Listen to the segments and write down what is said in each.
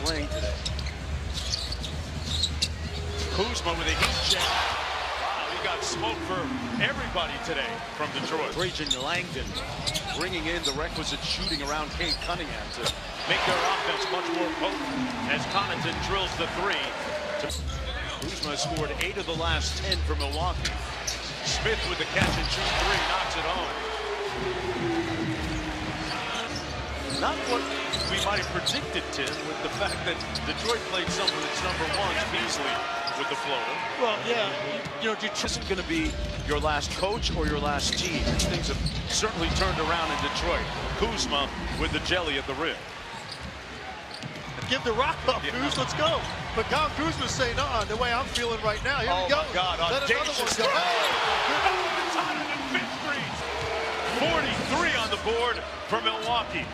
playing today. Kuzma with a heat check. Wow, he got smoke for everybody today from Detroit. Trajan Langdon bringing in the requisite shooting around Cade Cunningham to make their offense much more potent as Connaughton drills the three. Kuzma scored 8 of the last 10 for Milwaukee. Smith with the catch and shoot three, knocks it home. Not what we might have predicted, Tim, with the fact that Detroit played someone that's #1, Beasley, with the floater. Well, yeah, you know, Detroit isn't going to be your last coach or your last team. Things have certainly turned around in Detroit. Kuzma with the jelly at the rim. Give the rock up, Kuz, let's go. But Kyle Kuzma's saying, the way I'm feeling right now, here we go. Oh, my God, audacious. 43 on the board for Milwaukee.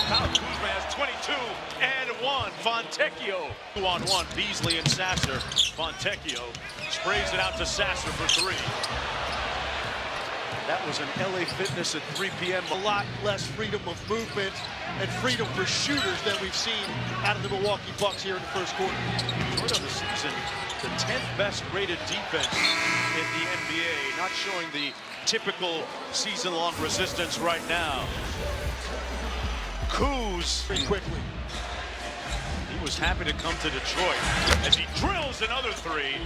Kyle Kuzma has 22 and 1. Fontecchio 2-on-1. Beasley and Sasser. Fontecchio sprays it out to Sasser for 3. That was an LA Fitness at 3 p.m. A lot less freedom of movement and freedom for shooters than we've seen out of the Milwaukee Bucks here in the first quarter. Short of the season, the 10th best rated defense in the NBA, not showing the typical season-long resistance right now. Kuz pretty quickly. He was happy to come to Detroit as he drills another 3.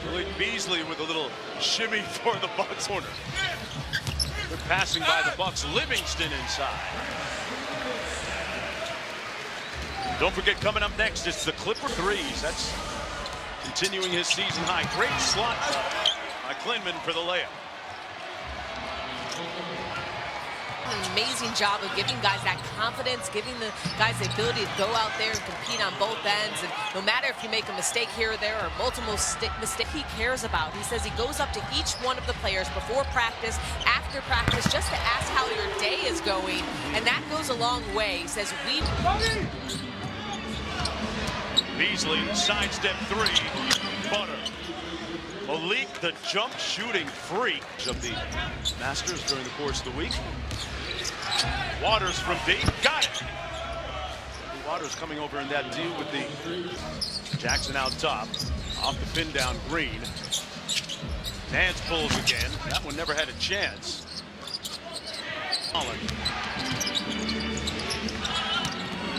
Malik Beasley with a little shimmy for the Bucks corner. Good passing by the Bucks. Livingston inside. Don't forget, coming up next, it's the Clipper threes. That's continuing his season high. Great slot by Klinman for the layup. An amazing job of giving guys that confidence, giving the guys the ability to go out there and compete on both ends. And no matter if you make a mistake here or there or multiple mistakes, he cares about. He says he goes up to each one of the players before practice, after practice, just to ask how your day is going. And that goes a long way. He says, Beasley, sidestep 3, butter. Malik, the jump shooting freak of the Masters during the course of the week. Waters from deep, got it. Waters coming over in that deal with the Jackson out top, off the pin down Green. Nance pulls again. That one never had a chance.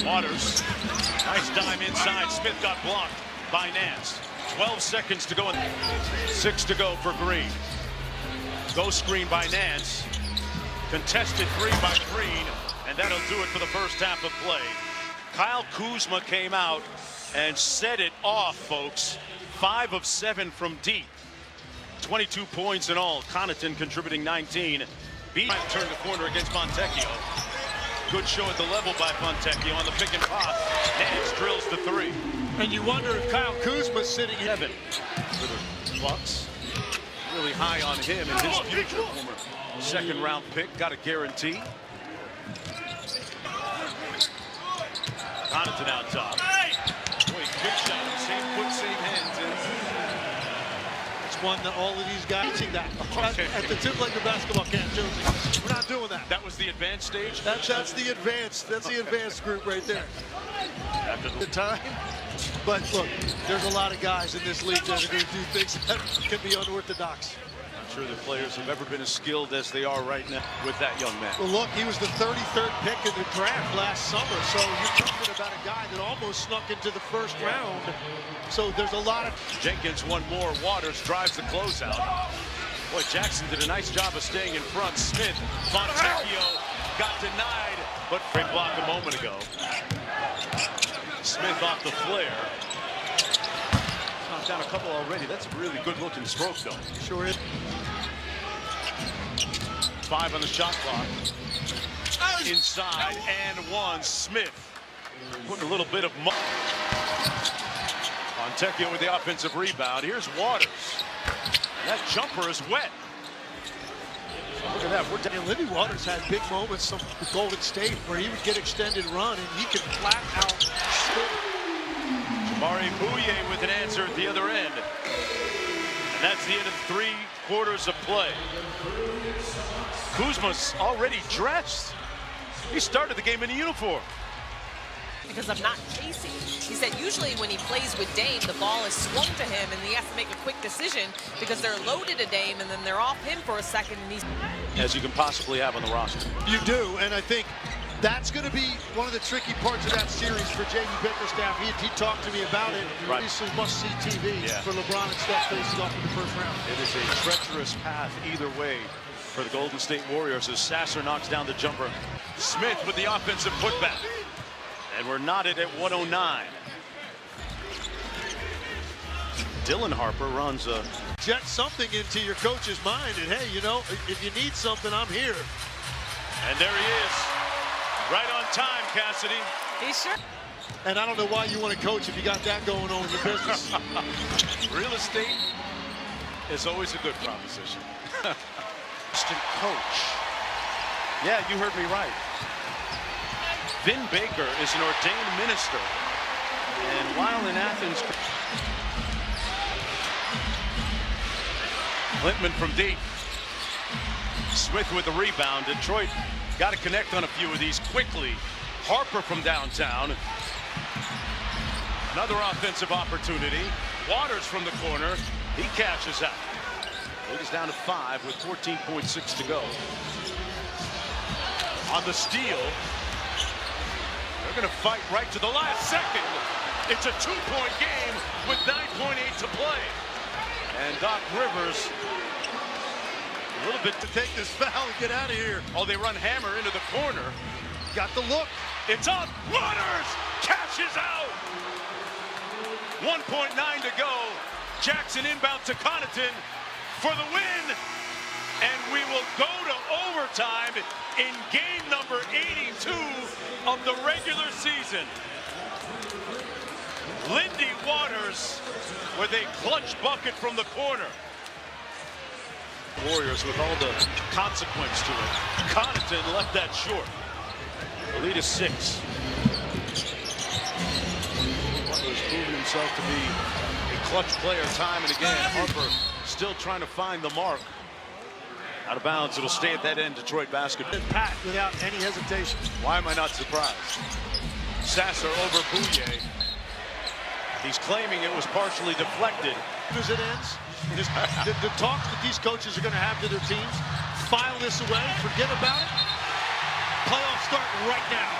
Waters, nice dime inside. Smith got blocked by Nance. 12 seconds to go and 6 to go for Green. Go screen by Nance. Contested 3 by Green, and that'll do it for the first half of play. Kyle Kuzma came out and set it off, folks. 5 of 7 from deep. 22 points in all. Connaughton contributing 19. Beasley turned the corner against Fontecchio. Good show at the level by Fontecchio on the pick and pop. Nance drills the 3. And you wonder if Kyle Kuzma's sitting in Evan for the Bucks. Really high on him and his future. Former second-round pick, got a guarantee. Connaughton out top. Boy, good shot. Same foot, same hands. It's one that all of these guys see that at the tip like the basketball camp, Josie. We're not doing that. That was the advanced stage. That's the advanced. That's the advanced group right there. After the time. But look, there's a lot of guys in this league that are going to do things that can be unorthodox. I'm sure the players have ever been as skilled as they are right now with that young man. Well, look, he was the 33rd pick in the draft last summer, so you're talking about a guy that almost snuck into the first round. So there's a lot of... Jenkins one more. Waters drives the closeout. Boy, Jackson did a nice job of staying in front. Smith, Fontecchio got denied, but great block a moment ago. Smith off the flare. Knocked down a couple already. That's a really good looking stroke, though. Sure is. 5 on the shot clock. Inside and 1. Smith putting a little bit of Fontecchio with the offensive rebound. Here's Waters. And that jumper is wet. Look at that. Lindy Waters had big moments with Golden State where he would get extended run and he could flat out score. Jabari Bouye with an answer at the other end. And that's the end of 3 quarters of play. Kuzma's already dressed. He started the game in a uniform. because I'm not chasing. He said usually when he plays with Dame, the ball is swung to him and he has to make a quick decision because they're loaded to Dame and then they're off him for a second. And he's as you can possibly have on the roster. You do, and I think that's going to be one of the tricky parts of that series for J.B. Bickerstaff. He talked to me about it. Right. Obviously, must-see TV for LeBron and Steph facing off in the first round. It is a treacherous path either way for the Golden State Warriors as Sasser knocks down the jumper. Smith with the offensive putback. And we're knotted at 109. Dylan Harper runs a... Jet something into your coach's mind and, hey, you know, if you need something, I'm here. And there he is. Right on time, Cassidy. He's sure. And I don't know why you want to coach if you got that going on in your business. Real estate is always a good proposition. Assistant coach. Yeah, you heard me right. Vin Baker is an ordained minister. And while in Athens, Littman from deep. Smith with the rebound. Detroit got to connect on a few of these quickly. Harper from downtown. Another offensive opportunity. Waters from the corner. He cashes out. Lead is down to 5 with 14.6 to go. On the steal. They're going to fight right to the last second. It's a 2-point game with 9.8 to play. And Doc Rivers a little bit To take this foul and get out of here. Oh, they run Hammer into the corner. Got the look. It's up. Waters cashes out. 1.9 to go. Jackson inbound to Connaughton for the win. And we will go to overtime in game number 82 of the regular season. Lindy Waters with a clutch bucket from the corner. Warriors with all the consequence to it. Connaughton left that short. The lead is 6. Butler's proven himself to be a clutch player time and again. Harper still trying to find the mark. Out of bounds, it'll stay at that end. Detroit basketball. Pat without any hesitation. Why am I not surprised? Sasser over Bouye. He's claiming it was partially deflected. As it ends, the talks that these coaches are going to have to their teams, file this away, forget about it. Playoffs start right now.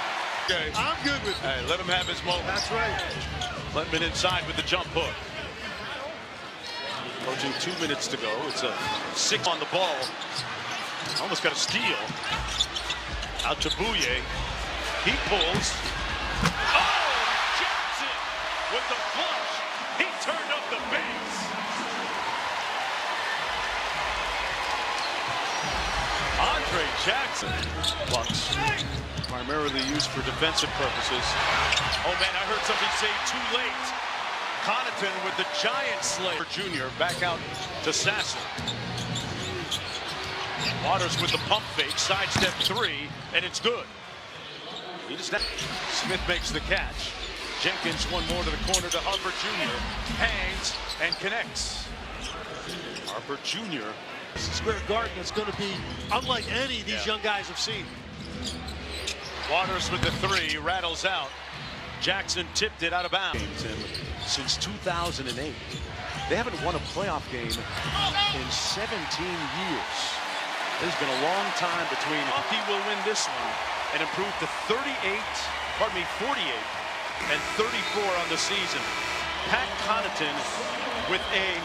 Okay. I'm good with it. Hey, let him have his moment. That's right. Littman inside with the jump hook. Approaching 2 minutes to go. It's a 6 on the ball. Almost got a steal. Out to Bouye. He pulls. Oh, Jackson with the flush. He turned up the base. Andre Jackson. Bucks. Primarily used for defensive purposes. Oh man, I heard somebody say too late. Connaughton with the giant slayer. Junior back out to Sasser. Waters with the pump fake, sidestep 3, and it's good. Smith makes the catch. Jenkins one more to the corner to Harper Jr. Hangs and connects. Harper Jr. Square Garden is going to be unlike any these young guys have seen. Waters with the 3, rattles out. Jackson tipped it out of bounds. And since 2008, they haven't won a playoff game in 17 years. There's been a long time between. Milwaukee will win this one and improve to 48 and 34 on the season. Pat Connaughton with a